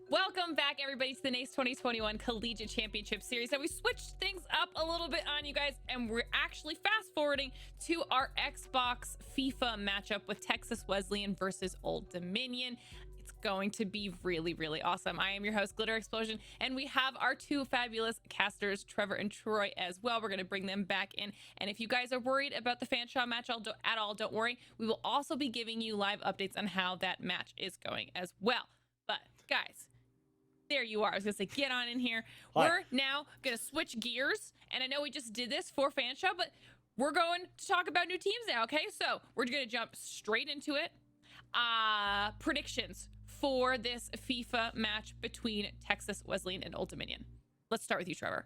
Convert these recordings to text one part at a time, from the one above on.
Welcome back, everybody, to the NACE 2021 Collegiate Championship Series. And we switched things up a little bit on you guys, and we're actually fast forwarding to our Xbox FIFA matchup with Texas Wesleyan versus Old Dominion. It's going to be really, really awesome. I am your host, Glitter Explosion, and we have our two fabulous casters, Trevor and Troy, as well. We're going to bring them back in. And if you guys are worried about the Fanshawe match at all, don't worry. We will also be giving you live updates on how that match is going as well. But guys, there you are. I was gonna say, get on in here. Hi. We're now gonna switch gears, and I know we just did this for Fanshawe, but we're going to talk about new teams now. Okay, so we're gonna jump straight into it. Predictions for this FIFA match between Texas Wesleyan and Old Dominion. Let's start with you, Trevor.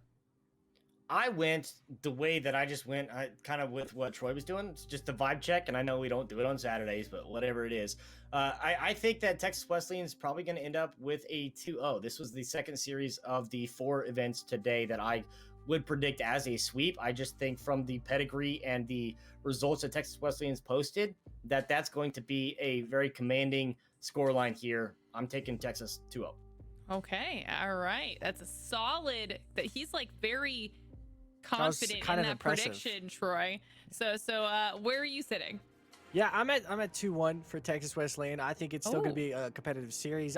I went the way that I just went, kind of with what Troy was doing. It's just a vibe check, and I know we don't do it on Saturdays, but whatever it is. I think that Texas Wesleyan is probably going to end up with a 2-0. This was the second series of the 4 events today that I would predict as a sweep. I just think from the pedigree and the results that Texas Wesleyan's posted, that that's going to be a very commanding scoreline here. I'm taking Texas 2-0. Okay, all right. That's a solid. That he's like very confident in that prediction, Troy. So where are you sitting? Yeah, I'm at 2-1 for Texas Wesleyan. I think it's still going to be a competitive series.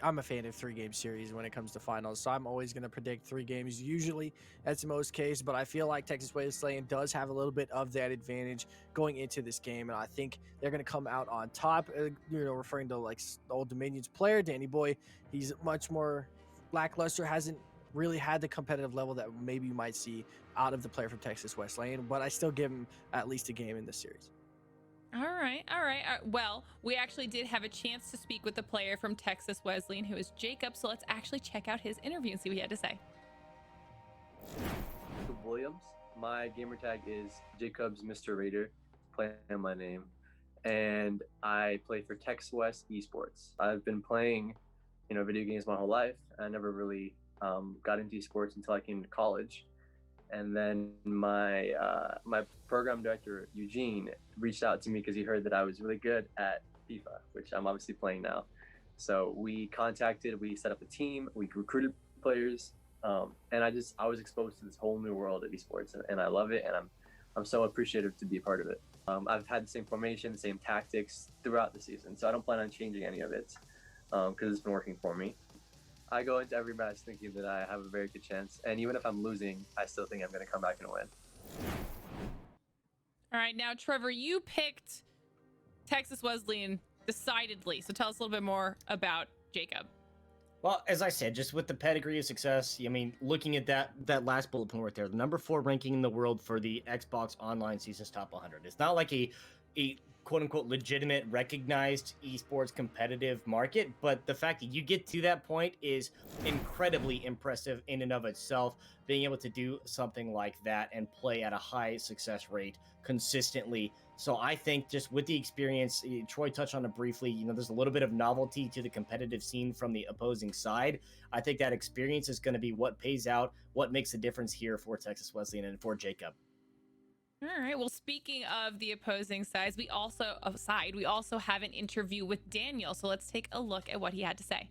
I'm a fan of 3-game series when it comes to finals, so I'm always going to predict 3 games. Usually that's the most case, but I feel like Texas Wesleyan does have a little bit of that advantage going into this game, and I think they're going to come out on top. Referring to like Old Dominion's player, Danny Boy, he's much more lackluster, hasn't really had the competitive level that maybe you might see out of the player from Texas Wesleyan, but I still give him at least a game in this series. All right. Well, we actually did have a chance to speak with the player from Texas Wesleyan, who is Jacob. So let's actually check out his interview and see what he had to say. Williams. My gamer tag is Jacob's Mr. Raider, playing my name, and I play for Texas West Esports. I've been playing, video games my whole life. I never really got into esports until I came to college. And then my program director, Eugene, reached out to me because he heard that I was really good at FIFA, which I'm obviously playing now. So we set up a team, we recruited players, and I was exposed to this whole new world of esports, and I love it, and I'm so appreciative to be a part of it. I've had the same formation, the same tactics throughout the season, so I don't plan on changing any of it because it's been working for me. I go into every match thinking that I have a very good chance, and even if I'm losing, I still think I'm going to come back and win. All right, now, Trevor, you picked Texas Wesleyan decidedly. So tell us a little bit more about Jacob. Well, as I said, just with the pedigree of success, I mean, looking at that last bullet point right there, the number 4 ranking in the world for the Xbox Online Seasons Top 100. It's not like a quote-unquote legitimate, recognized esports competitive market, but the fact that you get to that point is incredibly impressive in and of itself. Being able to do something like that and play at a high success rate consistently. So I think just with the experience, Troy touched on it briefly, there's a little bit of novelty to the competitive scene from the opposing side. I think that experience is going to be what pays out, what makes the difference here for Texas Wesleyan and for Jacob. All right. Well, speaking of the opposing sides, we also have an interview with Daniel. So let's take a look at what he had to say.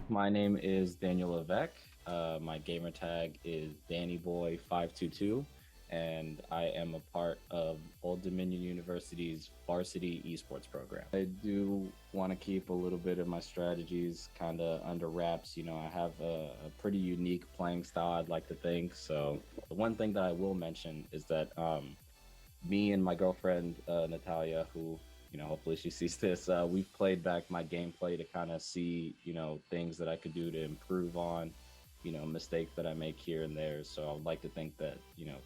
My name is Daniel Levesque. My gamer tag is DannyBoy522, and I am a part of Old Dominion University's varsity esports program. I do want to keep a little bit of my strategies kind of under wraps. I have a pretty unique playing style, I'd like to think. So the one thing that I will mention is that me and my girlfriend, Natalia, who, hopefully she sees this, we've played back my gameplay to kind of see, things that I could do to improve on, mistakes that I make here and there. So I would like to think that,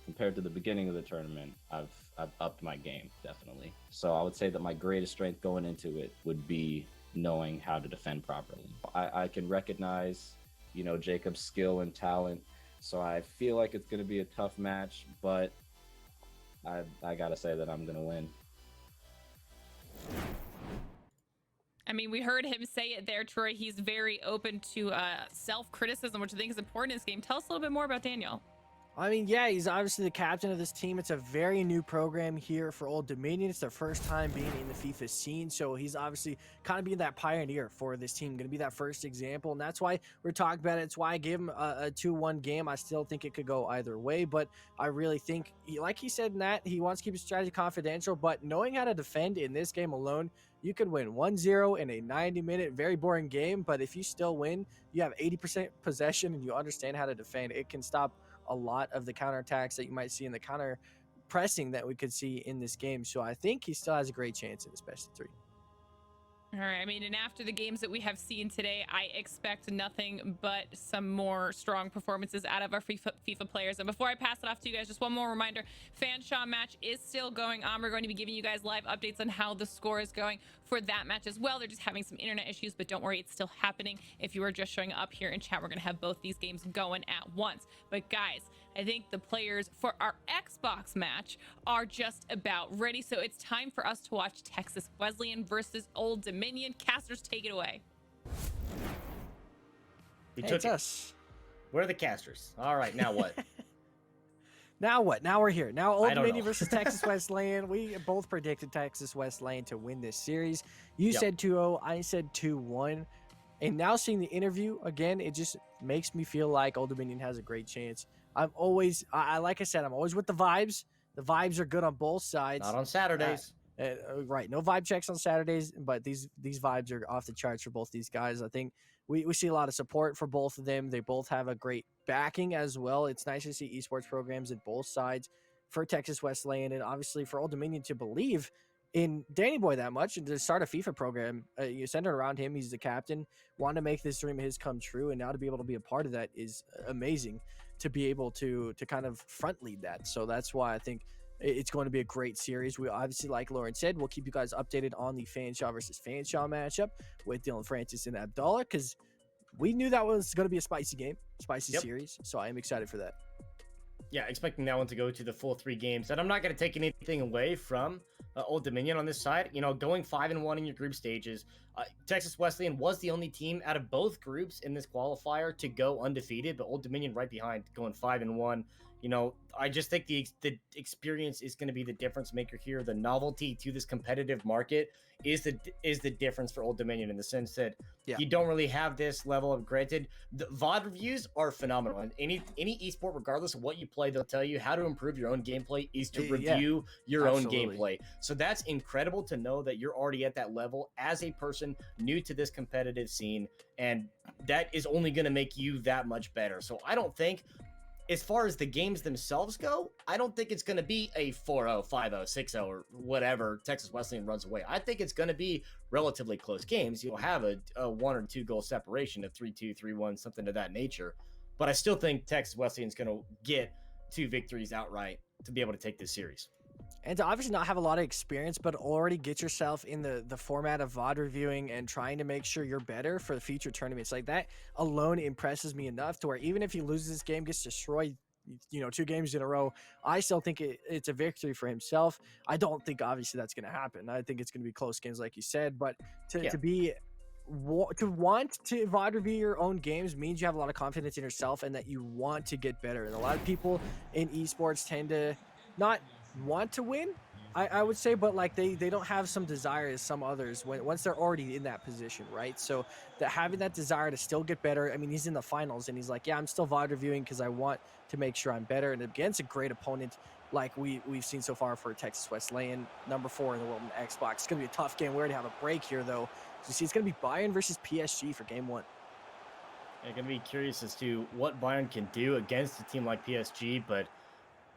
compared to the beginning of the tournament, I've upped my game, definitely. So I would say that my greatest strength going into it would be knowing how to defend properly. I can recognize, Jacob's skill and talent. So I feel like it's going to be a tough match, but I got to say that I'm going to win. I mean, we heard him say it there, Troy. He's very open to self-criticism, which I think is important in this game. Tell us a little bit more about Daniel. I mean, yeah, he's obviously the captain of this team. It's a very new program here for Old Dominion. It's their first time being in the FIFA scene, so he's obviously kind of being that pioneer for this team, going to be that first example, and that's why we're talking about it. It's why I gave him a 2-1 game. I still think it could go either way, but I really think, like he said, Nat, he wants to keep his strategy confidential, but knowing how to defend in this game alone, you can win 1-0 in a 90-minute, very boring game, but if you still win, you have 80% possession and you understand how to defend, it can stop a lot of the counterattacks that you might see in the counter pressing that we could see in this game. So I think he still has a great chance in this best of 3. All right. I mean, and after the games that we have seen today, I expect nothing but some more strong performances out of our FIFA players. And before I pass it off to you guys, just one more reminder, Fanshawe match is still going on. We're going to be giving you guys live updates on how the score is going for that match as well. They're just having some internet issues, but don't worry, it's still happening. If you are just showing up here in chat, we're going to have both these games going at once. But guys, I think the players for our Xbox match are just about ready. So it's time for us to watch Texas Wesleyan versus Old Dominion. Casters, take it away. We Hey, took it's it. us. We're the casters. All right, now what? Now what? Now we're here. Now Old don't Dominion know. versus Texas Wesleyan. We both predicted Texas Wesleyan to win this series. You Yep. said 2-0. I said 2-1. And now seeing the interview again, it just makes me feel like Old Dominion has a great chance. Like I said, I'm always with the vibes. The vibes are good on both sides. Not on Saturdays. Right. No vibe checks on Saturdays, but these vibes are off the charts for both these guys. I think we see a lot of support for both of them. They both have a great backing as well. It's nice to see esports programs in both sides for Texas Wesleyan, and obviously for Old Dominion to believe in Danny Boy that much and to start a FIFA program. You center around him. He's the captain. Want to make this dream of his come true, and now to be able to be a part of that is amazing. To be able to kind of front lead that. So that's why I think it's going to be a great series. We obviously, like Lauren said, we'll keep you guys updated on the Fanshawe versus Fanshawe matchup with Dylan Francis and Abdallah, because we knew that was going to be a spicy game, spicy series. So I am excited for that. Yeah, expecting that one to go to the full 3 games. And I'm not going to take anything away from Old Dominion on this side. You know, going 5-1 in your group stages. Texas Wesleyan was the only team out of both groups in this qualifier to go undefeated, but Old Dominion right behind, going 5-1. You know, I just think the experience is going to be the difference maker here. The novelty to this competitive market is the difference for Old Dominion, in the sense that you don't really have this level of, granted, the VOD reviews are phenomenal. And any esport, regardless of what you play, they'll tell you how to improve your own gameplay is to review your own gameplay. So that's incredible to know that you're already at that level as a person new to this competitive scene, and that is only going to make you that much better. So I don't think, as far as the games themselves go, I don't think it's going to be a 4-0, 5-0, 6-0, or whatever Texas Wesleyan runs away. I think it's going to be relatively close games. You'll have a 1 or 2 goal separation, a 3-2, 3-1, something of that nature. But I still think Texas Wesleyan's going to get 2 victories outright to be able to take this series. And to obviously not have a lot of experience, but already get yourself in the format of VOD reviewing and trying to make sure you're better for the future tournaments. Like, that alone impresses me enough to where even if he loses this game, gets destroyed, 2 games in a row, I still think it's a victory for himself. I don't think obviously that's going to happen. I think it's going to be close games, like you said, but to want to VOD review your own games means you have a lot of confidence in yourself and that you want to get better. And a lot of people in esports tend to not want to win, I would say, but like they don't have some desire as some others once they're already in that position, right? So that having that desire to still get better. I mean, he's in the finals and he's like, yeah, I'm still VOD reviewing because I want to make sure I'm better, and against a great opponent like we've seen so far for Texas Wesleyan, number 4 in the world in Xbox. It's gonna be a tough game. We already have a break here though. So you see, it's gonna be Bayern versus PSG for game 1. I'm going to be curious as to what Bayern can do against a team like PSG, but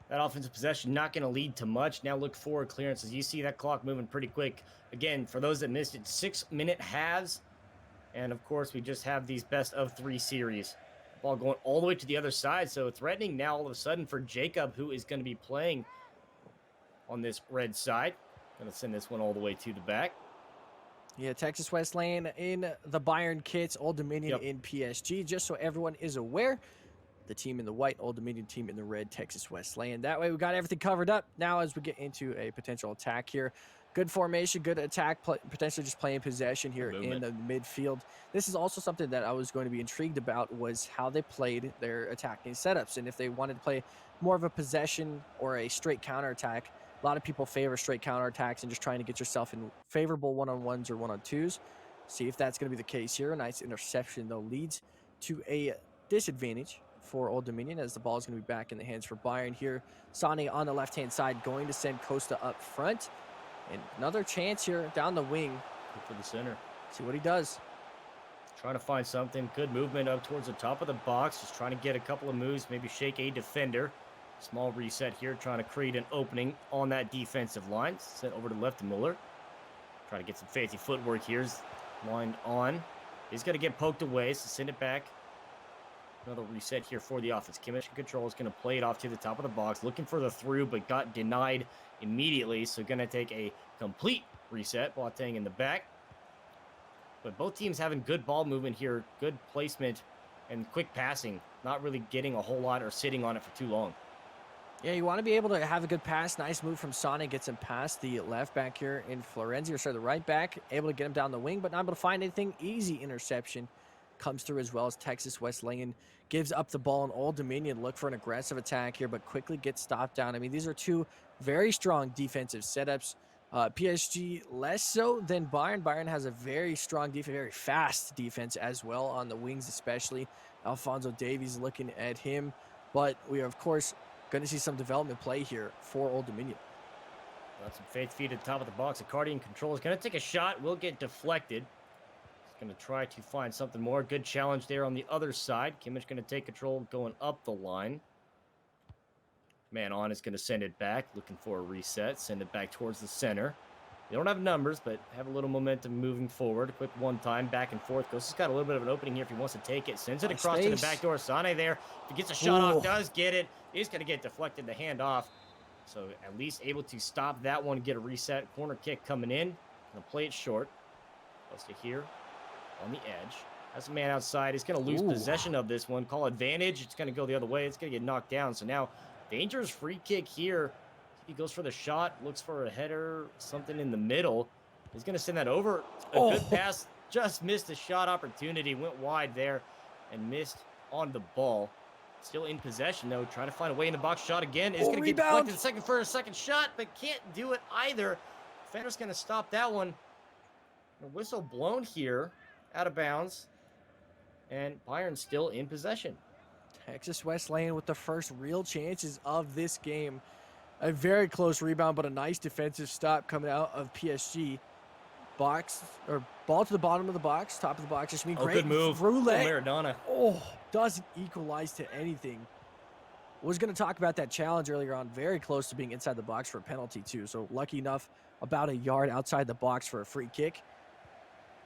that offensive possession not going to lead to much. Now look forward clearances. You see that clock moving pretty quick. Again, for those that missed it, 6-minute halves. And of course, we just have these best of 3 series. Ball going all the way to the other side. So threatening now all of a sudden for Jacob, who is going to be playing on this red side. Going to send this one all the way to the back. Yeah, Texas Wesleyan in the Bayern kits, Old Dominion in PSG. Just so everyone is aware, the team in the white, Old Dominion team in the red, Texas Wesleyan. That way we got everything covered up. Now as we get into a potential attack here, Good formation, good attack, potentially just playing possession here in the midfield. This is also something that I was going to be intrigued about, was how they played their attacking setups. And if they wanted to play more of a possession or a straight counterattack, a lot of people favor straight counterattacks and just trying to get yourself in favorable one-on-ones or one-on-twos. See if that's going to be the case here. A nice interception, though, leads to a disadvantage for Old Dominion, as the ball is going to be back in the hands for Bayern here. Sane on the left-hand side going to send Costa up front. And another chance here down the wing. Good for the center. See what he does. Trying to find something. Good movement up towards the top of the box. Just trying to get a couple of moves, maybe shake a defender. Small reset here, trying to create an opening on that defensive line. Sent over to the left to Muller. Trying to get some fancy footwork here. Lined on. He's going to get poked away, so send it back. Another reset here for the offense. Kimmich in control is going to play it off to the top of the box. Looking for the through, but got denied immediately. So going to take a complete reset. Boateng in the back. But both teams having good ball movement here. Good placement and quick passing. Not really getting a whole lot or sitting on it for too long. Yeah, you want to be able to have a good pass. Nice move from Sane. Gets him past the left back here in Florenzi, or sorry, the right back. Able to get him down the wing, but not able to find anything. Easy interception comes through, as well as Texas Wesleyan gives up the ball, and Old Dominion look for an aggressive attack here, but quickly gets stopped down. I mean, these are two very strong defensive setups. PSG less so than Bayern. Bayern has a very strong defense, very fast defense as well on the wings, especially. Alphonso Davies looking at him, but we are, of course, going to see some development play here for Old Dominion. Got some faith feet at the top of the box. Icardi in control is going to take a shot. Will get deflected. He's going to try to find something more. Good challenge there on the other side. Kimmich going to take control going up the line. Man on is going to send it back. Looking for a reset. Send it back towards the center. They don't have numbers, but have a little momentum moving forward. Quick one time, back and forth. Ghost has got a little bit of an opening here if he wants to take it. Sends it across to the back door. Sane there. If he gets a shot off, does get it. He's going to get deflected, the hand off. So at least able to stop that one, get a reset. Corner kick coming in. Going to play it short. Close to here on the edge. Has a man outside. He's going to lose possession of this one. Call advantage. It's going to go the other way. It's going to get knocked down. So now dangerous free kick here. He goes for the shot, looks for a header, something in the middle. He's going to send that over. A good pass, just missed a shot opportunity. Went wide there and missed on the ball. Still in possession, though. Trying to find a way in the box. Shot again. Is going to get deflected second for a second shot, but can't do it either. Defender's going to stop that one. A whistle blown here, out of bounds. And Bayern still in possession. Texas Wesleyan with the first real chances of this game. A very close rebound, but a nice defensive stop coming out of PSG. Box, or ball to the bottom of the box, top of the box. Just mean great good move. Roulette. Maradona. Doesn't equalize to anything. Was going to talk about that challenge earlier on. Very close to being inside the box for a penalty too. So lucky enough, about a yard outside the box for a free kick.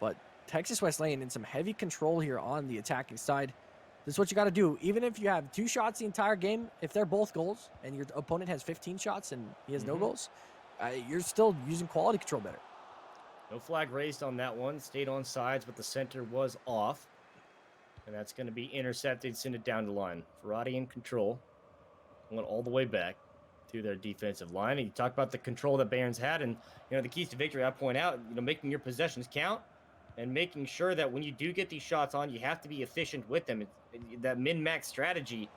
But Texas Wesleyan in some heavy control here on the attacking side. This is what you got to do. Even if you have 2 shots the entire game, if they're both goals and your opponent has 15 shots and he has no goals, you're still using quality control better. No flag raised on that one. Stayed on sides, but the center was off. And that's going to be intercepted, send it down the line. Ferrati in control. Went all the way back to their defensive line. And you talk about the control that Bayern's had. And, the keys to victory, I point out, making your possessions count. And making sure that when you do get these shots on, you have to be efficient with them. That min-max strategy,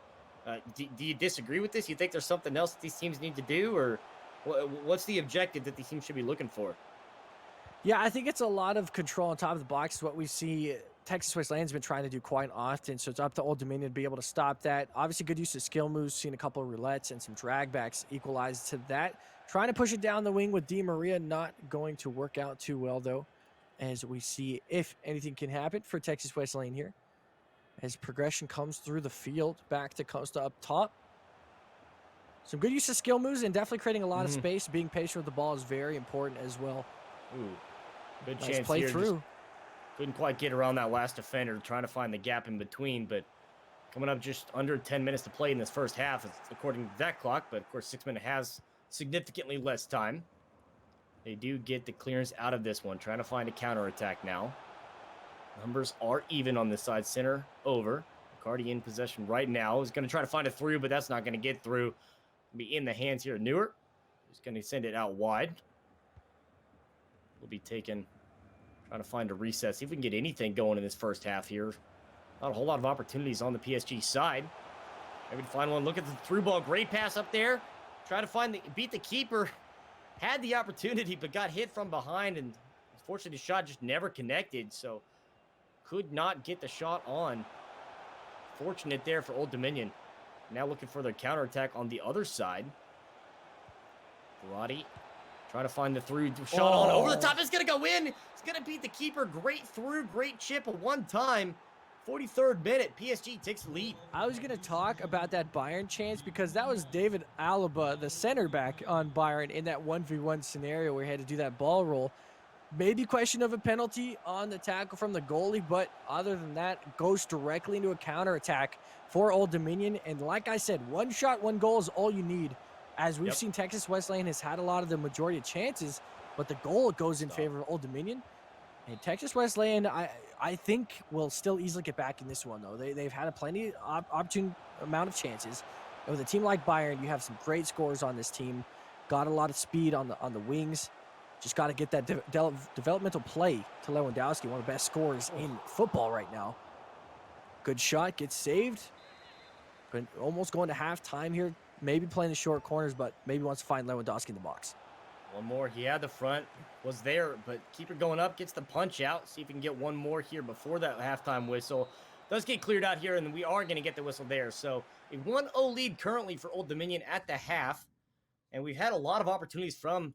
do you disagree with this? You think there's something else that these teams need to do? Or what's the objective that these teams should be looking for? Yeah, I think it's a lot of control on top of the box. What we see Texas Wesleyan's been trying to do quite often, so it's up to Old Dominion to be able to stop that. Obviously, good use of skill moves, seen a couple of roulettes and some dragbacks equalize to that. Trying to push it down the wing with Di Maria, not going to work out too well, though, as we see if anything can happen for Texas Wesleyan here. As progression comes through the field, back to Costa up top. Some good use of skill moves and definitely creating a lot of space. Being patient with the ball is very important as well. Ooh, good nice chance play here. Through. Couldn't quite get around that last defender, trying to find the gap in between, but coming up just under 10 minutes to play in this first half, according to that clock, but of course 6 minutes has significantly less time. They do get the clearance out of this one, trying to find a counterattack now. Numbers are even on this side, center over. Cardi in possession right now. Is going to try to find a through, but that's not going to get through. Be in the hands here of Newer. He's going to send it out wide. will be taken. Trying to find a reset. See if we can get anything going in this first half here. Not a whole lot of opportunities on the PSG side. Maybe the final one. Look at the through ball. Great pass up there. Try to beat the keeper. Had the opportunity, but got hit from behind. And unfortunately, the shot just never connected. So could not get the shot on. Fortunate there for Old Dominion. Now looking for their counterattack on the other side. Verratti trying to find the through shot on over the top. It's going to go in. It's going to beat the keeper. Great through, great chip at one time. 43rd minute, PSG takes the lead. I was going to talk about that Bayern chance because that was David Alaba, the center back on Bayern, in that 1v1 scenario where he had to do that ball roll. Maybe question of a penalty on the tackle from the goalie, but other than that, goes directly into a counterattack for Old Dominion. And like I said, one shot, one goal is all you need. As we've seen, Texas Wesleyan has had a lot of the majority of chances, but the goal goes in favor of Old Dominion. And Texas Wesleyan, I think, will still easily get back in this one, though. They've had a plenty opportune amount of chances. And with a team like Bayern, you have some great scores on this team. Got a lot of speed on the wings. Just got to get that developmental play to Lewandowski, one of the best scorers in football right now. Good shot, gets saved. But almost going to halftime here. Maybe playing the short corners, but maybe wants to find Lewandowski in the box. One more. He had the front, was there, but keeper going up, gets the punch out. See if we can get one more here before that halftime whistle. Does get cleared out here, and we are going to get the whistle there. So a 1-0 lead currently for Old Dominion at the half. And we've had a lot of opportunities from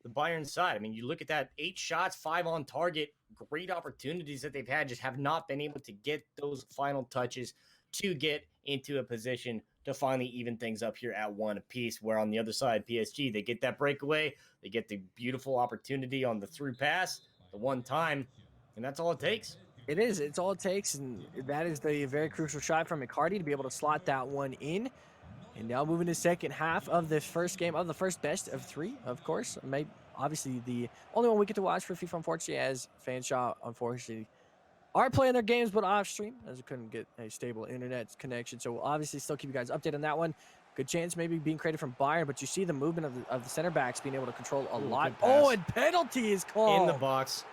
the Bayern side. I mean, you look at that, 8 shots, 5 on target. Great opportunities that they've had, just have not been able to get those final touches to get into a position to finally even things up here at 1 apiece, where on the other side, PSG, they get that breakaway, they get the beautiful opportunity on the through pass, the one time, and that's all it takes. It is. It's all it takes, and that is the very crucial shot from McCarty to be able to slot that one in. And now moving to second half of the first game, of the first best of 3, of course. Obviously, the only one we get to watch for FIFA, unfortunately, as Fanshawe, unfortunately, are playing their games, but off stream, as we couldn't get a stable internet connection. So we'll obviously still keep you guys updated on that one. Good chance maybe being created from Bayern, but you see the movement of the center backs being able to control a lot. Oh, and penalty is called. In the box.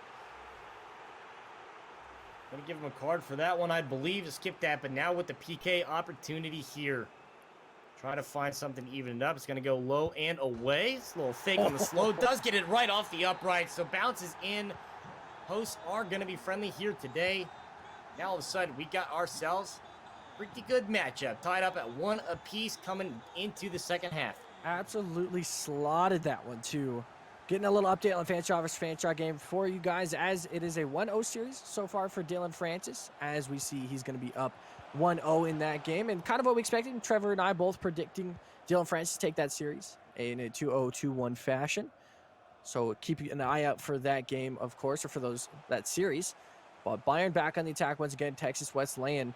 Going to give him a card for that one, I believe, to skip that. But now with the PK opportunity here. Try to find something evened up. It's going to go low and away. It's a little fake on the slow. Does get it right off the upright, so bounces in. Hosts are going to be friendly here today. Now all of a sudden, we got ourselves a pretty good matchup. Tied up at 1 apiece coming into the second half. Absolutely slotted that one, too. Getting a little update on Fanshawe vs. Fanshawe game for you guys, as it is a 1-0 series so far for Dylan Francis. As we see, he's going to be up 1-0 in that game. And kind of what we expected. Trevor and I both predicting Dylan Francis take that series in a 2-0, 2-1 fashion. So keep an eye out for that game, of course, or for that series. But Bayern back on the attack once again. Texas Wesleyan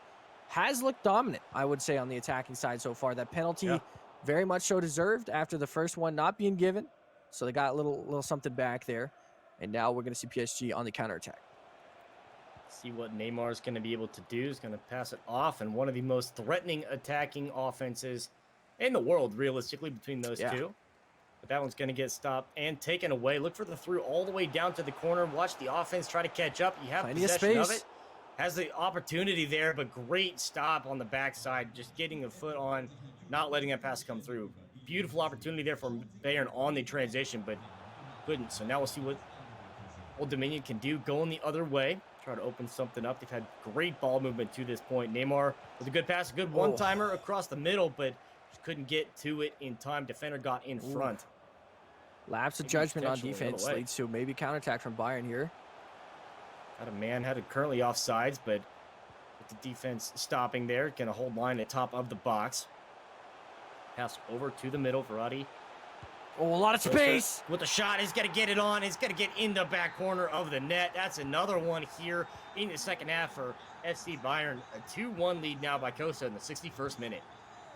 has looked dominant, I would say, on the attacking side so far. That penalty, very much so deserved after the first one not being given. So they got a little something back there. And now we're going to see PSG on the counterattack. See what Neymar is going to be able to do. He's going to pass it off. And one of the most threatening attacking offenses in the world, realistically, between those two. But that one's going to get stopped and taken away. Look for the through all the way down to the corner. Watch the offense try to catch up. You have possession of it. Has the opportunity there, but great stop on the backside. Just getting a foot on, not letting that pass come through. Beautiful opportunity there from Bayern on the transition, but couldn't. So now we'll see what Old Dominion can do. Going the other way. Try to open something up. They've had great ball movement to this point. Neymar with a good pass, a good one-timer across the middle, but just couldn't get to it in time. Defender got in front. Lapse of judgment on defense leads to maybe counterattack from Bayern here. Had a man headed currently offsides, but with the defense stopping there, going to hold line at top of the box. Pass over to the middle, Verratti. Oh, a lot of space. With the shot, he's going to get it on. He's going to get in the back corner of the net. That's another one here in the second half for FC Bayern. A 2-1 lead now by Costa in the 61st minute.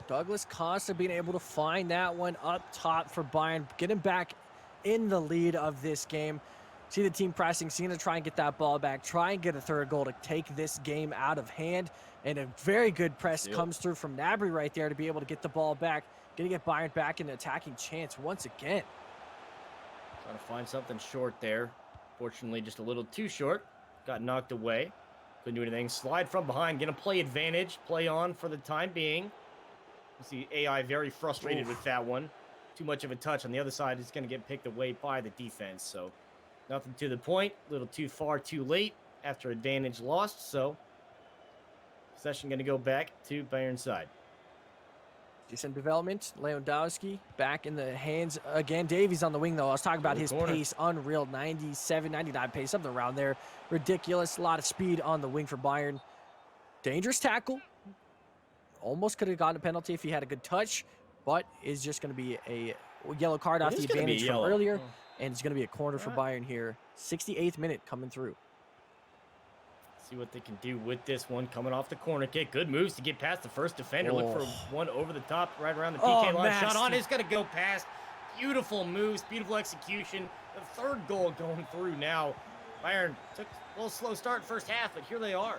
Douglas Costa being able to find that one up top for Bayern. Getting back in the lead of this game. See the team pressing, seeing to try and get that ball back, try and get a third goal to take this game out of hand. And a very good press comes through from Nabry right there to be able to get the ball back. Going to get Bayern back in an attacking chance once again. Trying to find something short there. Fortunately, just a little too short. Got knocked away. Couldn't do anything. Slide from behind. Gonna play advantage. Play on for the time being. You see AI very frustrated with that one. Too much of a touch on the other side is going to get picked away by the defense. So nothing to the point. A little too far, too late after advantage lost. So possession going to go back to Bayern's side. Decent development. Lewandowski back in the hands again. Davies on the wing, though. I was talking about his pace. Unreal. 97, 99 pace. Something around there. Ridiculous. A lot of speed on the wing for Bayern. Dangerous tackle. Almost could have gotten a penalty if he had a good touch, but is just going to be a yellow card off the advantage from earlier, and it's going to be a corner for Bayern here. 68th minute coming through. See what they can do with this one coming off the corner kick. Good moves to get past the first defender. Look for one over the top, right around the PK line. Shot on is going to go past. Beautiful moves, beautiful execution. The third goal going through now. Bayern took a little slow start first half, but here they are.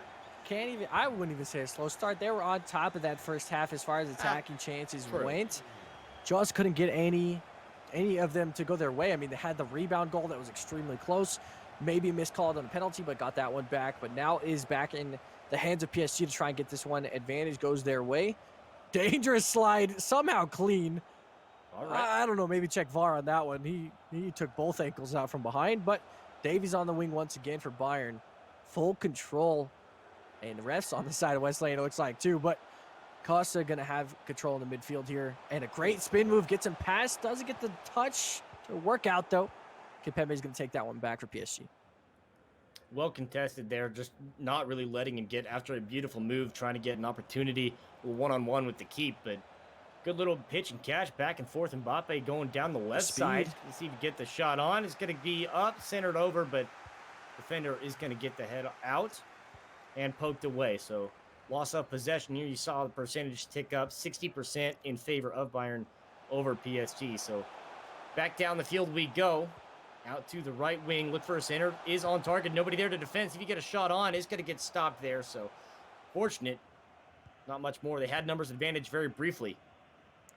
I wouldn't even say a slow start. They were on top of that first half as far as attacking chances went. Just couldn't get any of them to go their way. I mean, they had the rebound goal that was extremely close. Maybe miscalled on a penalty, but got that one back. But now is back in the hands of PSG to try and get this one. Advantage goes their way. Dangerous slide, somehow clean. All right. I don't know, maybe check VAR on that one. He took both ankles out from behind, but Davies on the wing once again for Bayern. Full control. And the refs on the side of Wesleyan, it looks like, too. But Costa going to have control in the midfield here. And a great spin move. Gets him past. Doesn't get the touch to work out, though. Kimpembe is going to take that one back for PSG. Well contested there. Just not really letting him get after a beautiful move. Trying to get an opportunity one-on-one with the keep. But good little pitch and catch back and forth. Mbappe going down the left side. Let's see if he can get the shot on. It's going to be up, centered over. But defender is going to get the head out. And poked away. So loss of possession here. You saw the percentage tick up 60% in favor of Bayern over PSG. So back down the field we go. Out to the right wing. Look for a center. Is on target. Nobody there to defend. If you get a shot on, it's going to get stopped there. So fortunate. Not much more. They had numbers advantage very briefly.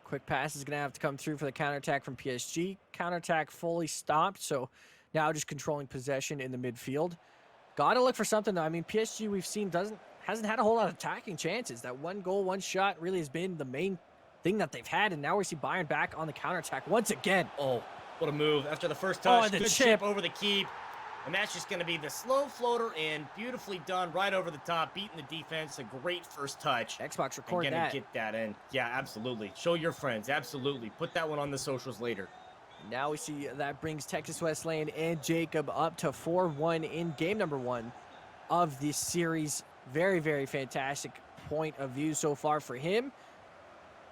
Quick pass is going to have to come through for the counterattack from PSG. Counterattack fully stopped. So now just controlling possession in the midfield. Got to look for something, though. I mean, PSG, we've seen, hasn't had a whole lot of attacking chances. That one goal, one shot really has been the main thing that they've had. And now we see Bayern back on the counterattack once again. Oh, what a move. After the first touch, and the good chip over the keep. And that's just going to be the slow floater in. Beautifully done right over the top, beating the defense. A great first touch. Xbox record that. Going to get that in. Yeah, absolutely. Show your friends. Absolutely. Put that one on the socials later. Now we see that brings Texas Wesleyan and Jacob up to 4-1 in game number 1 of this series. Very, very fantastic point of view so far for him.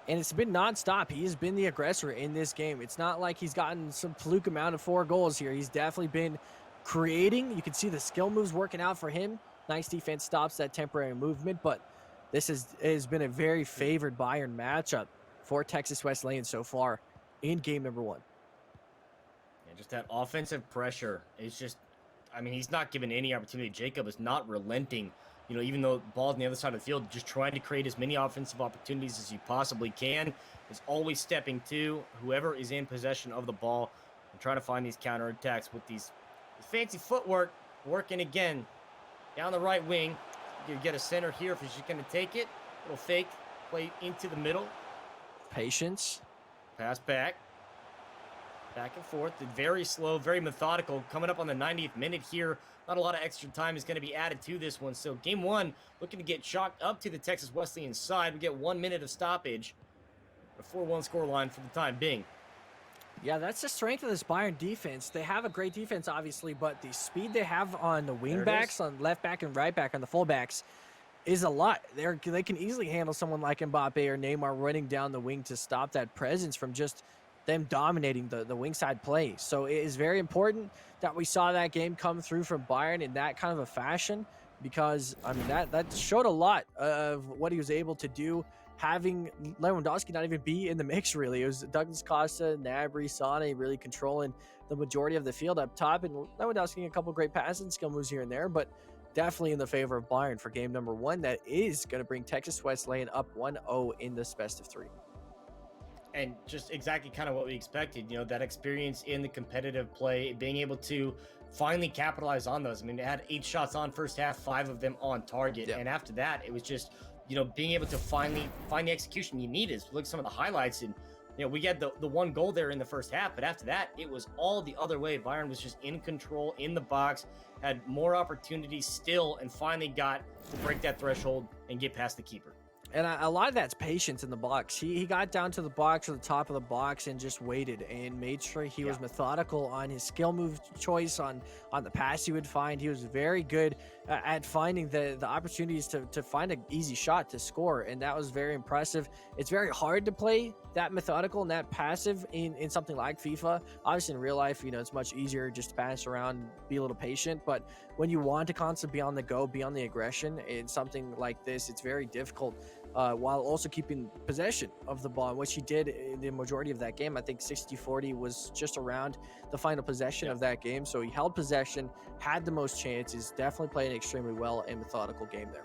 And it's been nonstop. He has been the aggressor in this game. It's not like he's gotten some fluke amount of 4 goals here. He's definitely been creating. You can see the skill moves working out for him. Nice defense stops that temporary movement. But this has been a very favored Bayern matchup for Texas Wesleyan so far in game number 1. Just that offensive pressure is just, I mean, he's not given any opportunity. Jacob is not relenting, you know, even though the ball's on the other side of the field, just trying to create as many offensive opportunities as you possibly can. Is always stepping to whoever is in possession of the ball and trying to find these counterattacks with these fancy footwork. Working again down the right wing. You get a center here if he's just going to take it. Little fake play into the middle. Patience. Pass back. Back and forth, very slow, very methodical. Coming up on the 90th minute here. Not a lot of extra time is going to be added to this one. So game 1, looking to get chalked up to the Texas Wesleyan side. We get 1 minute of stoppage. A 4-1 scoreline for the time being. Yeah, that's the strength of this Bayern defense. They have a great defense, obviously, but the speed they have on the wing backs, on left back and right back, on the fullbacks, is a lot. They can easily handle someone like Mbappe or Neymar running down the wing to stop that presence from just them dominating the wing side play. So it is very important that we saw that game come through from Bayern in that kind of a fashion, because I mean that showed a lot of what he was able to do, having Lewandowski not even be in the mix really. It was Douglas Costa, Gnabry, Sane really controlling the majority of the field up top, and Lewandowski getting a couple great passes and skill moves here and there, but definitely in the favor of Bayern for game number 1. That is going to bring Texas Wesleyan up 1-0 in this best of 3. and just exactly kind of what we expected. You know, that experience in the competitive play, being able to finally capitalize on those. I mean, it had 8 shots on first half, 5 of them on target, and after that, it was just, you know, being able to finally find the execution you needed. Look at some of the highlights, and you know, we had the 1 goal there in the first half, but after that, it was all the other way. Bayern was just in control in the box, had more opportunities still, and finally got to break that threshold and get past the keeper. And a lot of that's patience in the box. He got down to the box or the top of the box and just waited and made sure he was methodical on his skill move choice, on the pass he would find. He was very good at finding the opportunities to find an easy shot to score, and that was very impressive. It's very hard to play that methodical and that passive in something like FIFA. Obviously in real life, you know, it's much easier just to pass around, be a little patient, but when you want to constantly be on the go, be on the aggression in something like this, it's very difficult. While also keeping possession of the ball, which he did in the majority of that game. I think 60-40 was just around the final possession of that game. So he held possession, had the most chances, definitely played an extremely well and methodical game there.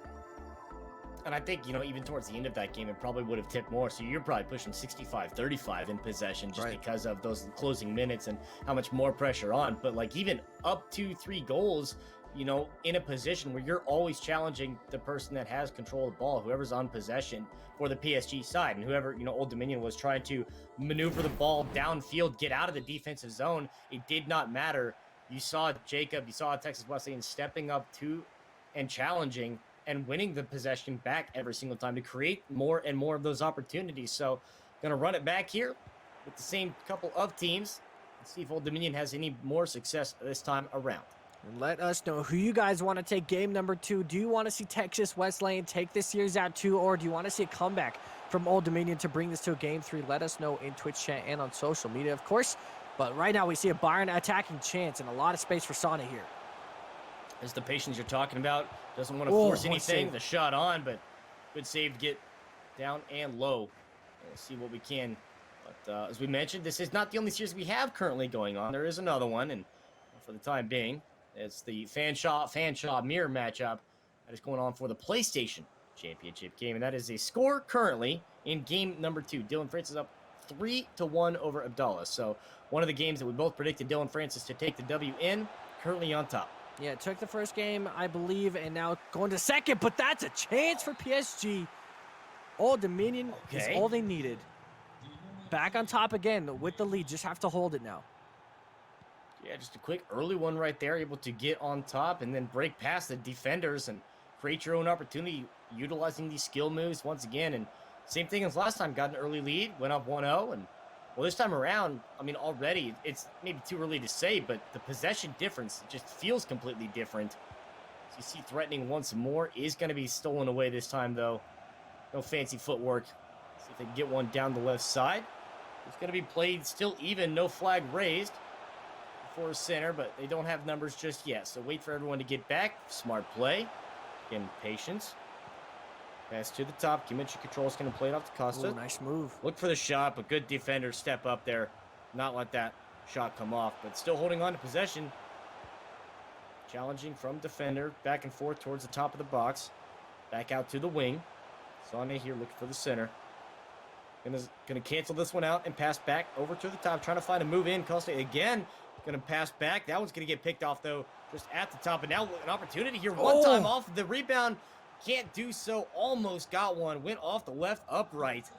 And I think, you know, even towards the end of that game, it probably would have tipped more. So you're probably pushing 65-35 in possession just because of those closing minutes and how much more pressure on. But like even up to 3 goals, you know, in a position where you're always challenging the person that has control of the ball, whoever's on possession for the PSG side, and whoever, you know, Old Dominion was trying to maneuver the ball downfield, get out of the defensive zone. It did not matter. You saw Jacob, you saw Texas Wesleyan stepping up to and challenging and winning the possession back every single time to create more and more of those opportunities. So going to run it back here with the same couple of teams and see if Old Dominion has any more success this time around. And let us know who you guys want to take game number 2. Do you want to see Texas Wesleyan take this series out too, or do you want to see a comeback from Old Dominion to bring this to a game 3? Let us know in Twitch chat and on social media, of course. But right now we see a Bayern attacking chance and a lot of space for Sana here. Is the patience you're talking about. Doesn't want to force anything. The shot on, but good save to get down and low. We'll see what we can. But as we mentioned, this is not the only series we have currently going on. There is another one, and for the time being, it's the Fanshawe mirror matchup that is going on for the PlayStation Championship game, and that is a score currently in game number 2. Dylan Francis up 3-1 over Abdallah. So one of the games that we both predicted Dylan Francis to take the W in, currently on top. Yeah, took the first game, I believe, and now going to second, but that's a chance for PSG. Old Dominion is all they needed. Back on top again with the lead. Just have to hold it now. Yeah, just a quick early one right there, able to get on top and then break past the defenders and create your own opportunity, utilizing these skill moves once again. And same thing as last time, got an early lead, went up 1-0, and well, this time around, I mean, already, it's maybe too early to say, but the possession difference just feels completely different. So you see threatening once more, is going to be stolen away this time, though. No fancy footwork. See if they can get one down the left side. It's going to be played still even, no flag raised for center, but they don't have numbers just yet. So wait for everyone to get back. Smart play. Again, patience. Pass to the top. Kimmich Control is going to play it off to Costa. Ooh, nice move. Look for the shot, but good defender step up there. Not let that shot come off, but still holding on to possession. Challenging from defender. Back and forth towards the top of the box. Back out to the wing. Sane here looking for the center. Gonna cancel this one out and pass back over to the top. Trying to find a move in. Costa again. Gonna pass back. That one's gonna get picked off, though, just at the top. And now an opportunity here. One time off the rebound. Can't do so. Almost got one. Went off the left upright.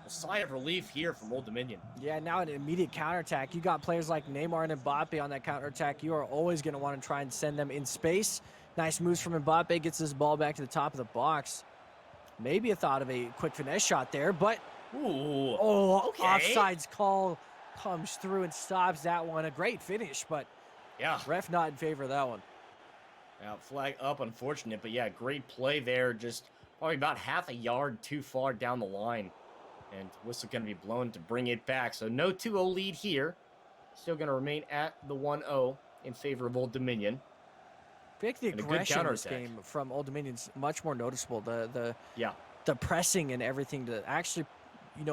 A sigh of relief here from Old Dominion. Yeah, now an immediate counterattack. You got players like Neymar and Mbappe on that counterattack. You are always going to want to try and send them in space. Nice moves from Mbappe. Gets this ball back to the top of the box. Maybe a thought of a quick finesse shot there, but offsides call comes through and stops that one. A great finish, but yeah, ref not in favor of that one. Yeah, flag up, unfortunate, but yeah, great play there. Just probably about half a yard too far down the line. And whistle going to be blown to bring it back. So no 2-0 lead here. Still going to remain at the 1-0 in favor of Old Dominion. I feel like the aggression in this game from Old Dominion's much more noticeable. The pressing and everything to actually,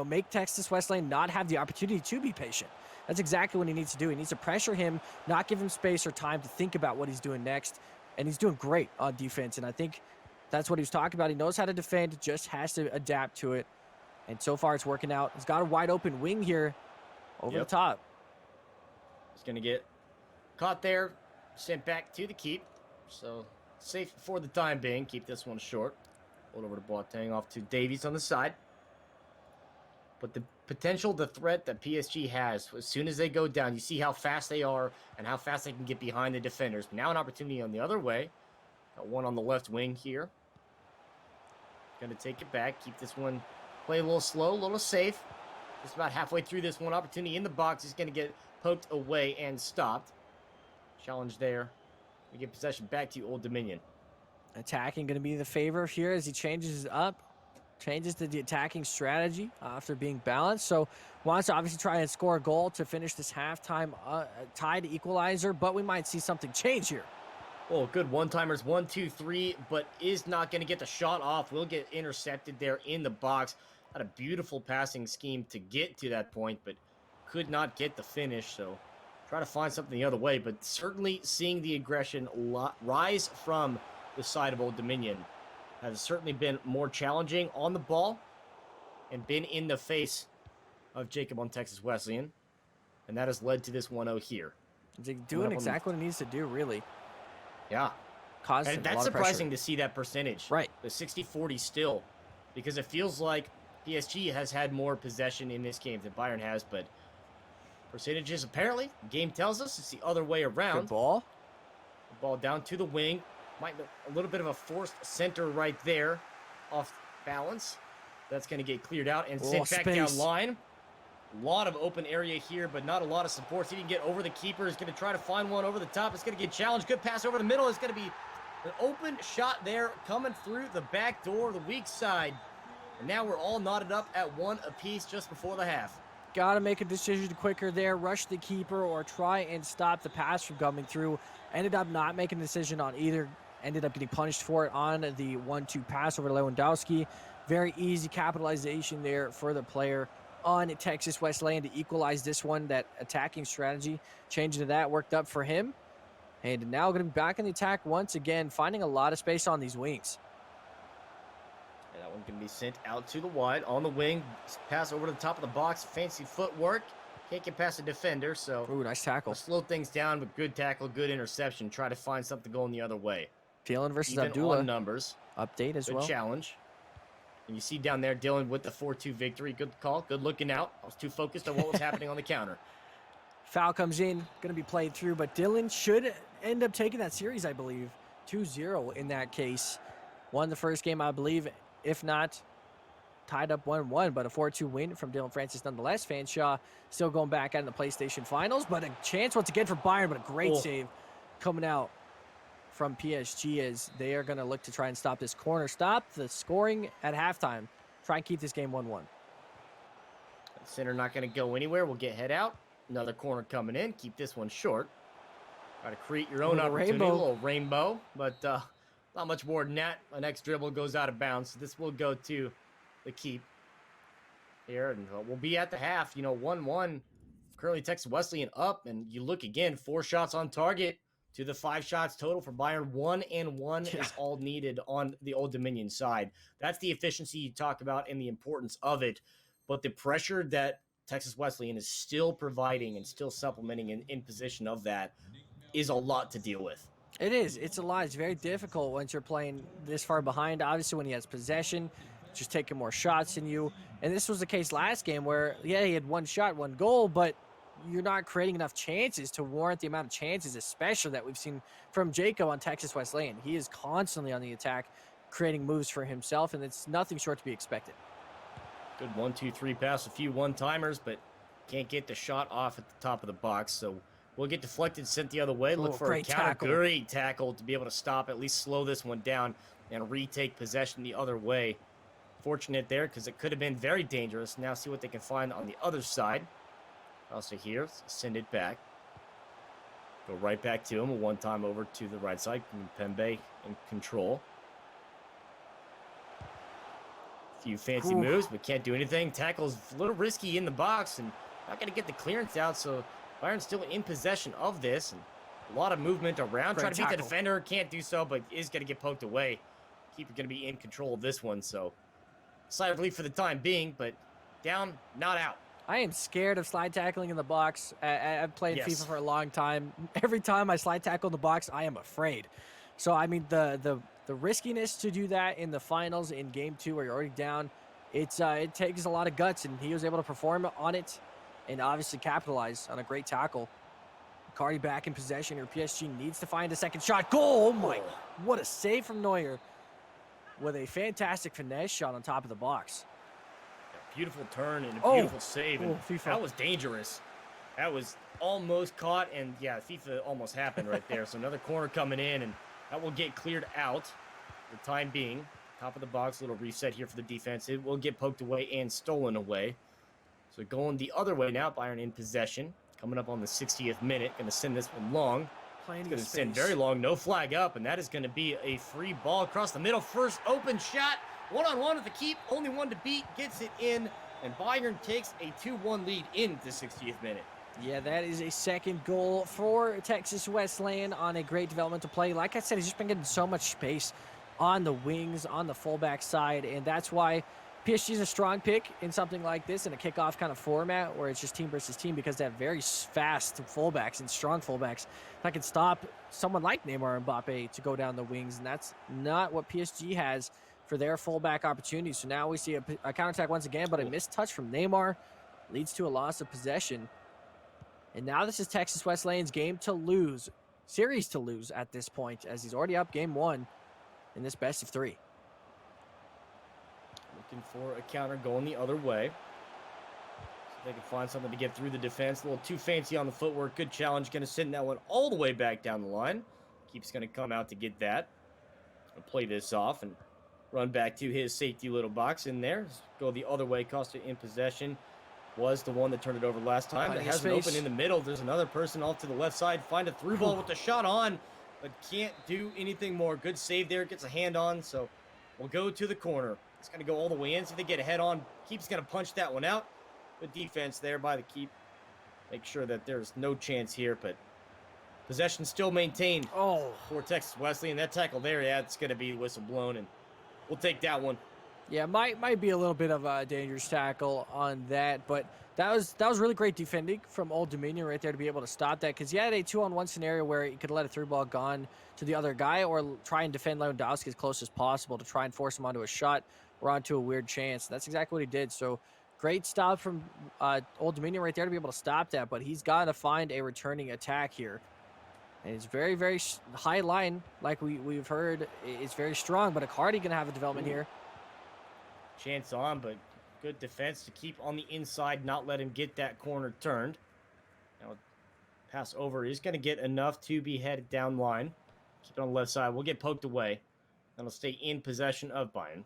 make Texas Wesleyan not have the opportunity to be patient. That's exactly what he needs to do. He needs to pressure him, not give him space or time to think about what he's doing next. And he's doing great on defense. And I think that's what he was talking about. He knows how to defend, just has to adapt to it. And so far, it's working out. He's got a wide open wing here over the top. He's going to get caught there, sent back to the keep. So safe for the time being. Keep this one short. Hold over to Boateng, off to Davies on the side. But the potential, the threat that PSG has, as soon as they go down, you see how fast they are and how fast they can get behind the defenders. Now an opportunity on the other way. Got one on the left wing here. Going to take it back. Keep this one, play a little slow, a little safe. Just about halfway through this one. Opportunity in the box. He's going to get poked away and stopped. Challenge there. We get possession back to Old Dominion. Attacking going to be the favor here as he changes up. Changes to the attacking strategy after being balanced. So wants to obviously try and score a goal to finish this halftime tied equalizer, but we might see something change here. Oh, good one-timers, 1, 2, 3, but is not going to get the shot off. Will get intercepted there in the box. Had a beautiful passing scheme to get to that point, but could not get the finish. So try to find something the other way, but certainly seeing the aggression rise from the side of Old Dominion has certainly been more challenging on the ball and been in the face of Jacob on Texas Wesleyan. And that has led to this 1-0 here. He's doing exactly what he needs to do, really. Yeah. Causing And that's surprising to see that percentage. Right. The 60-40 still. Because it feels like PSG has had more possession in this game than Bayern has, but percentages apparently, the game tells us it's the other way around. Good ball. The ball down to the wing. Might be a little bit of a forced center right there, off balance. That's going to get cleared out and sent back down line. A lot of open area here, but not a lot of support. So he can get over the keeper. He's going to try to find one over the top. It's going to get challenged. Good pass over the middle. It's going to be an open shot there coming through the back door, the weak side. And now we're all knotted up at one apiece just before the half. Got to make a decision quicker there. Rush the keeper or try and stop the pass from coming through. Ended up not making a decision on either. Ended up getting punished for it on the 1-2 pass over to Lewandowski. Very easy capitalization there for the player on Texas Wesleyan to equalize this one. That attacking strategy, changing to that, worked up for him. And now going to be back in the attack once again, finding a lot of space on these wings. And that one can be sent out to the wide on the wing. Pass over to the top of the box. Fancy footwork. Can't get past the defender, so Ooh, nice tackle. Slow things down, but good tackle, good interception. Try to find something going the other way. Phelan versus Even Abdullah. on numbers. Update as Good well. challenge. And you see down there Dylan with the 4-2 victory. Good call. Good looking out. I was too focused on what was happening on the counter. Foul comes in. Going to be played through, but Dylan should end up taking that series, I believe. 2-0 in that case. Won the first game, I believe. If not, tied up 1-1, but a 4-2 win from Dylan Francis nonetheless. Fanshaw still going back out in the PlayStation Finals, but a chance once again for Bayern, but a great save coming out from PSG as they are going to look to try and stop this corner. Stop the scoring at halftime. Try and keep this game 1-1. Center not going to go anywhere. We'll get head out. Another corner coming in. Keep this one short. Try to create your own opportunity. A little rainbow, but not much more than that. My next dribble goes out of bounds. So this will go to the keep here, and we'll be at the half. 1-1. Currently Texas Wesleyan up, and you look again, 4 shots on target to the 5 shots total for Bayern. 1 and 1 is all needed on the Old Dominion side. That's the efficiency you talk about and the importance of it. But the pressure that Texas Wesleyan is still providing and still supplementing in position of that is a lot to deal with. It is. It's a lot. It's very difficult once you're playing this far behind. Obviously, when he has possession, just taking more shots than you. And this was the case last game where, he had 1 shot, 1 goal, but you're not creating enough chances to warrant the amount of chances, especially that we've seen from Jacob on Texas Wesleyan. He is constantly on the attack, creating moves for himself, and it's nothing short to be expected. Good 1-2-3 pass, a few one-timers, but can't get the shot off at the top of the box. So we'll get deflected, sent the other way. Look for a counter. Great tackle to be able to stop, at least slow this one down and retake possession the other way. Fortunate there because it could have been very dangerous. Now see what they can find on the other side. Also here, send it back. Go right back to him. A one-time over to the right side. Pembe in control. A few fancy moves, but can't do anything. Tackle's a little risky in the box and not going to get the clearance out. So Bayern's still in possession of this. And a lot of movement around. Trying to beat the defender. Can't do so, but is going to get poked away. Keeper going to be in control of this one. So sigh of relief for the time being, but down, not out. I am scared of slide tackling in the box. I've played Yes. FIFA for a long time. Every time I slide tackle in the box, I am afraid. So, I mean, the riskiness to do that in the finals in game 2 where you're already down, it takes a lot of guts, and he was able to perform on it and obviously capitalize on a great tackle. Cardi back in possession here. PSG needs to find a second shot. Goal! Oh my, what a save from Neuer with a fantastic finesse shot on top of the box. Beautiful turn and a beautiful save. And FIFA. that was dangerous. That was almost caught, and yeah, FIFA almost happened right there. So another corner coming in, and that will get cleared out for the time being. Top of the box, little reset here for the defense. It will get poked away and stolen away. So going the other way now, Bayern in possession. Coming up on the 60th minute. Going to send this one long. Plenty Going of to send space. very long, no flag up, and that is going to be a free ball across the middle. First open shot. One-on-one at the keep, only one to beat, gets it in, and Bayern takes a 2-1 lead into the 60th minute. Yeah, that is a second goal for Texas Wesleyan on a great developmental play. Like I said, he's just been getting so much space on the wings, on the fullback side, and that's why PSG is a strong pick in something like this, in a kickoff kind of format where it's just team versus team, because they have very fast fullbacks and strong fullbacks that can stop someone like Neymar and Mbappe to go down the wings, and that's not what PSG has for their fullback opportunities. So now we see a counterattack once again, but a missed touch from Neymar leads to a loss of possession. And now this is Texas Wesleyan's game to lose, series to lose at this point, as he's already up game 1 in this best of 3. Looking for a counter going the other way. So they can find something to get through the defense. A little too fancy on the footwork. Good challenge. Going to send that one all the way back down the line. Keeps going to come out to get that. Gonna play this off and run back to his safety little box in there. Go the other way. Costa in possession. Was the one that turned it over last time. It has an open in the middle. There's another person off to the left side. Find a through ball with the shot on, but can't do anything more. Good save there. Gets a hand on, so we'll go to the corner. It's going to go all the way in. See if they get a head on. Keep's going to punch that one out. Good defense there by the keep. Make sure that there's no chance here, but possession still maintained for Texas Wesleyan. That tackle there, yeah, it's going to be whistle blown, and we'll take that one. Yeah, might be a little bit of a dangerous tackle on that, but that was really great defending from Old Dominion right there to be able to stop that, because he had a 2-on-1 scenario where he could let a through ball gone to the other guy, or try and defend Lewandowski as close as possible to try and force him onto a shot or onto a weird chance. That's exactly what he did. So great stop from Old Dominion right there to be able to stop that, but he's got to find a returning attack here. And it's very, very high line, like we've heard. It's very strong, but Icardi going to have a development here. Chance on, but good defense to keep on the inside, not let him get that corner turned. Now, pass over is going to get enough to be headed down line. Keep it on the left side. We'll get poked away. That'll stay in possession of Bayern.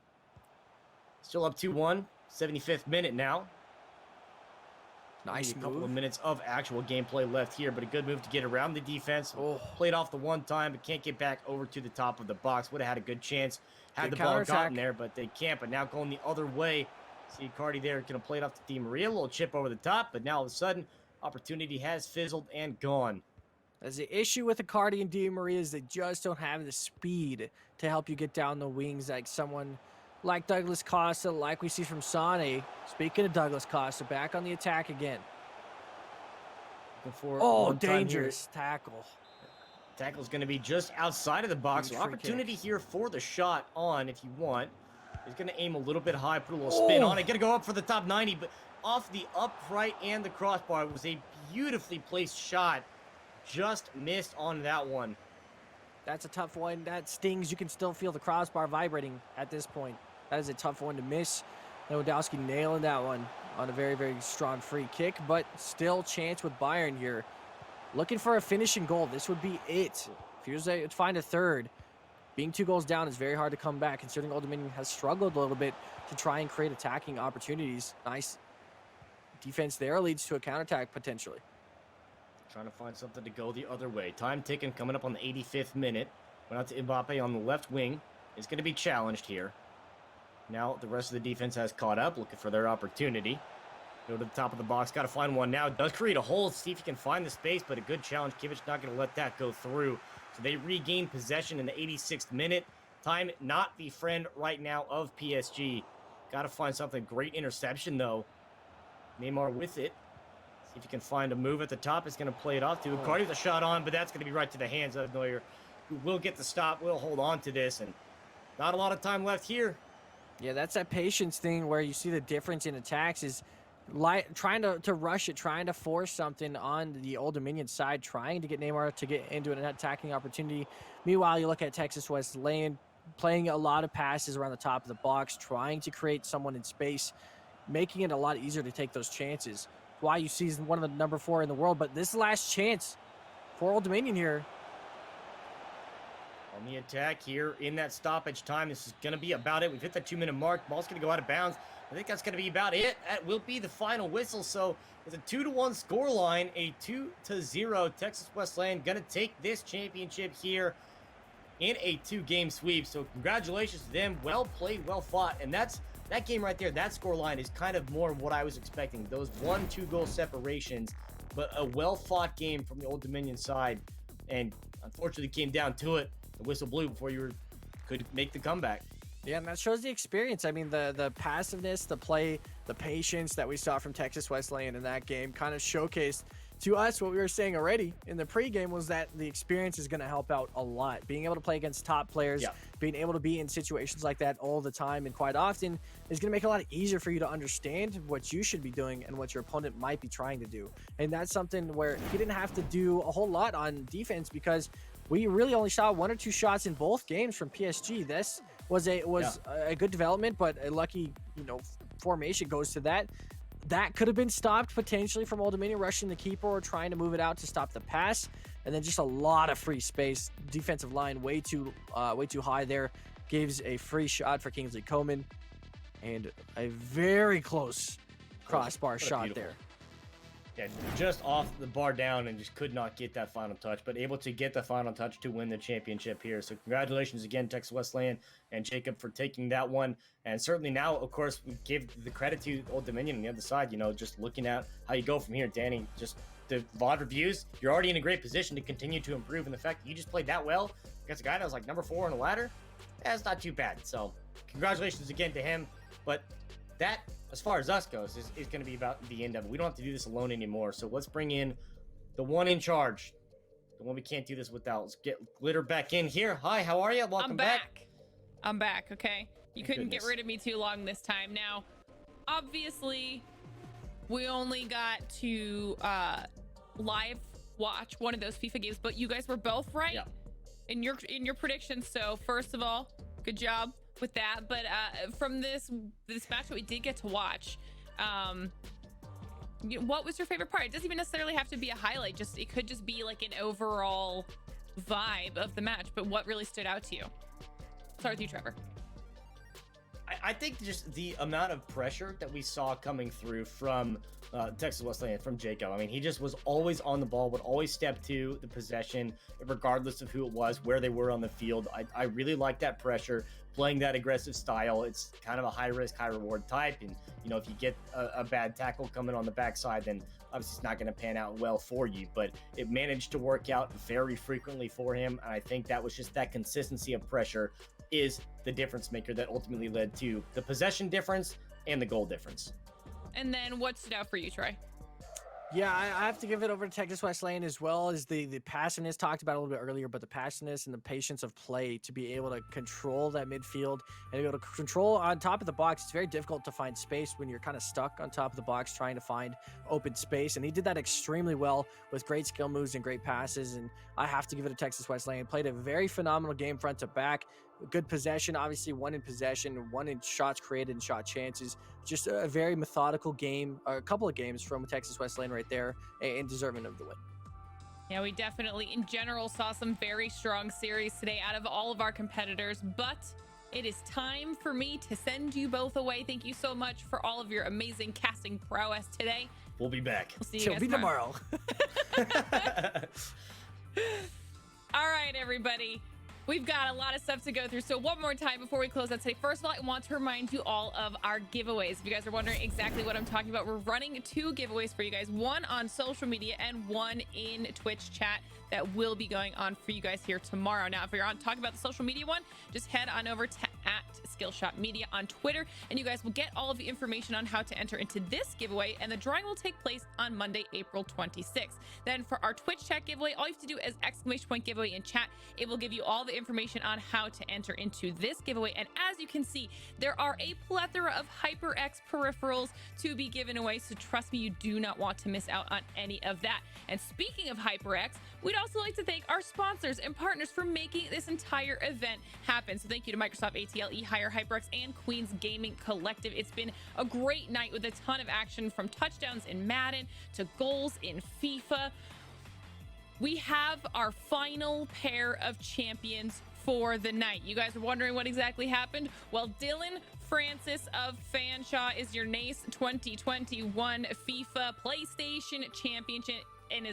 Still up 2-1. 75th minute now. Nice a couple move. of minutes of actual gameplay left here, but a good move to get around the defense. Played off the one time, but can't get back over to the top of the box. Would have had a good chance had the ball gotten there, but they can't. But now going the other way. See Cardi there, going to play it off to Di Maria. A little chip over the top, but now all of a sudden, opportunity has fizzled and gone. As the issue with Icardi and Di Maria is they just don't have the speed to help you get down the wings like someone like Douglas Costa, like we see from Sane. Speaking of Douglas Costa, back on the attack again. Dangerous tackle. Tackle's going to be just outside of the box. So opportunity here for the shot on if you want. He's going to aim a little bit high, put a little spin on it. Going to go up for the top 90, but off the upright and the crossbar. It was a beautifully placed shot. Just missed on that one. That's a tough one. That stings. You can still feel the crossbar vibrating at this point. That is a tough one to miss. Lewandowski nailing that one on a very, very strong free kick, but still chance with Bayern here. Looking for a finishing goal. This would be it. If he was able to find a third, being 2 goals down is very hard to come back, considering Old Dominion has struggled a little bit to try and create attacking opportunities. Nice defense there, leads to a counterattack potentially. Trying to find something to go the other way. Time ticking, coming up on the 85th minute. Went out to Mbappe on the left wing. Is going to be challenged here. Now the rest of the defense has caught up, looking for their opportunity. Go to the top of the box, got to find one now. Does create a hole, see if he can find the space, but a good challenge. Kimmich not going to let that go through. So they regain possession in the 86th minute. Time not the friend right now of PSG. Got to find something. Great interception, though. Neymar with it. See if you can find a move at the top. It's going to play it off to Icardi with a shot on, but that's going to be right to the hands of Neuer, who will get the stop, will hold on to this, and not a lot of time left here. Yeah, that's that patience thing where you see the difference in attacks is trying to rush it, trying to force something on the Old Dominion side, trying to get Neymar to get into an attacking opportunity. Meanwhile, you look at Texas Wesleyan playing a lot of passes around the top of the box, trying to create someone in space, making it a lot easier to take those chances. Why you see one of the number 4 in the world, but this last chance for Old Dominion here. On the attack here in that stoppage time, this is going to be about it. We've hit the 2-minute mark. Ball's going to go out of bounds. I think that's going to be about it. That will be the final whistle. So it's a 2-1 scoreline, a 2-0. Texas Wesleyan going to take this championship here in a 2-game sweep. So congratulations to them. Well played, well fought. And that game right there, that scoreline is kind of more what I was expecting. Those 1-2 goal separations, but a well-fought game from the Old Dominion side. And unfortunately came down to it. The whistle blew before you could make the comeback. Yeah, and that shows the experience. I mean, the passiveness, the play, the patience that we saw from Texas Wesleyan in that game kind of showcased to us what we were saying already in the pregame was that the experience is going to help out a lot. Being able to play against top players, being able to be in situations like that all the time and quite often is going to make it a lot easier for you to understand what you should be doing and what your opponent might be trying to do. And that's something where he didn't have to do a whole lot on defense because we really only saw 1 or 2 shots in both games from PSG. This was a good development, but a lucky, formation goes to that. That could have been stopped potentially from Old Dominion rushing the keeper or trying to move it out to stop the pass. And then just a lot of free space. Defensive line way too high there. Gives a free shot for Kingsley Coman. And a very close crossbar shot there. Yeah, just off the bar down and just could not get that final touch, but able to get the final touch to win the championship here. So congratulations again, Texas Wesleyan and Jacob, for taking that one. And certainly now, of course, we give the credit to Old Dominion on the other side, just looking at how you go from here. Danny, just the VOD reviews, you're already in a great position to continue to improve. And the fact that you just played that well against a guy that was like number 4 on the ladder, that's not too bad. So congratulations again to him. But that, as far as us goes, is going to be about the end of it. We don't have to do this alone anymore. So let's bring in the one in charge, the one we can't do this without. Let's get Glitter back in here. Hi, how are you? Welcome back. I'm back. Okay. You couldn't get rid of me too long this time. Now, obviously, we only got to live watch one of those FIFA games, but you guys were both right in your predictions. So first of all, good job with that. But from this match that we did get to watch, what was your favorite part? It doesn't even necessarily have to be a highlight. It could just be like an overall vibe of the match. But what really stood out to you? Start with you, Trevor. I think just the amount of pressure that we saw coming through from Texas Wesleyan, from Jacob. I mean, he just was always on the ball, would always step to the possession, regardless of who it was, where they were on the field. I really like that pressure, playing that aggressive style. It's kind of a high risk, high reward type. And, if you get a bad tackle coming on the backside, then obviously it's not going to pan out well for you. But it managed to work out very frequently for him. And I think that was just that consistency of pressure is the difference maker that ultimately led to the possession difference and the goal difference. And then what stood out for you, Troy? Yeah, I have to give it over to Texas Wesleyan as well as the passiveness talked about a little bit earlier, but the passiveness and the patience of play to be able to control that midfield and be able to control on top of the box. It's very difficult to find space when you're kind of stuck on top of the box trying to find open space, and he did that extremely well with great skill moves and great passes. And I have to give it to Texas Wesleyan. Played a very phenomenal game front to back. Good possession, obviously 1 in possession, 1 in shots created and shot chances. Just a very methodical game, a couple of games from Texas Wesleyan right there, and deserving of the win. Yeah, we definitely, in general, saw some very strong series today out of all of our competitors, but it is time for me to send you both away. Thank you so much for all of your amazing casting prowess today. We'll be back. We'll see you guys tomorrow. All right, everybody. We've got a lot of stuff to go through. So one more time before we close out today. First of all, I want to remind you all of our giveaways. If you guys are wondering exactly what I'm talking about, we're running 2 giveaways for you guys. 1 on social media and 1 in Twitch chat that will be going on for you guys here tomorrow. Now, if you're on talking about the social media one, just head on over to Skillshot Media on Twitter, and you guys will get all of the information on how to enter into this giveaway, and the drawing will take place on Monday, April 26th. Then for our Twitch chat giveaway, all you have to do is !giveaway in chat. It will give you all the information on how to enter into this giveaway. And as you can see, there are a plethora of HyperX peripherals to be given away, so trust me, you do not want to miss out on any of that. And speaking of HyperX, we'd also like to thank our sponsors and partners for making this entire event happen. So thank you to Microsoft, ATL, eHire, HyperX, and Queens Gaming Collective. It's been a great night with a ton of action, from touchdowns in Madden to goals in FIFA. We have our final pair of champions for the night. You guys are wondering what exactly happened? Well, Dylan Francis of Fanshawe is your NACE 2021 FIFA PlayStation Championship and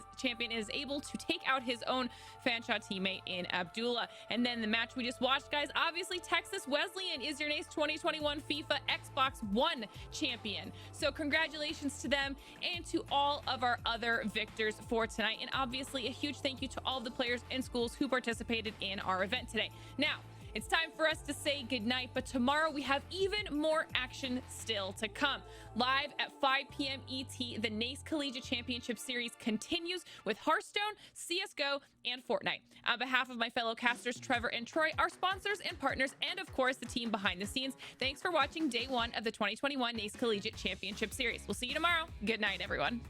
is able to take out his own Fanshawe teammate in Abdullah. And then the match we just watched, guys, obviously Texas Wesleyan is your NACE 2021 FIFA Xbox One champion. So congratulations to them and to all of our other victors for tonight. And obviously a huge thank you to all of the players and schools who participated in our event today. Now, it's time for us to say goodnight, but tomorrow we have even more action still to come. Live at 5 p.m. ET, the NACE Collegiate Championship Series continues with Hearthstone, CSGO, and Fortnite. On behalf of my fellow casters, Trevor and Troy, our sponsors and partners, and of course, the team behind the scenes, thanks for watching day one of the 2021 NACE Collegiate Championship Series. We'll see you tomorrow. Good night, everyone.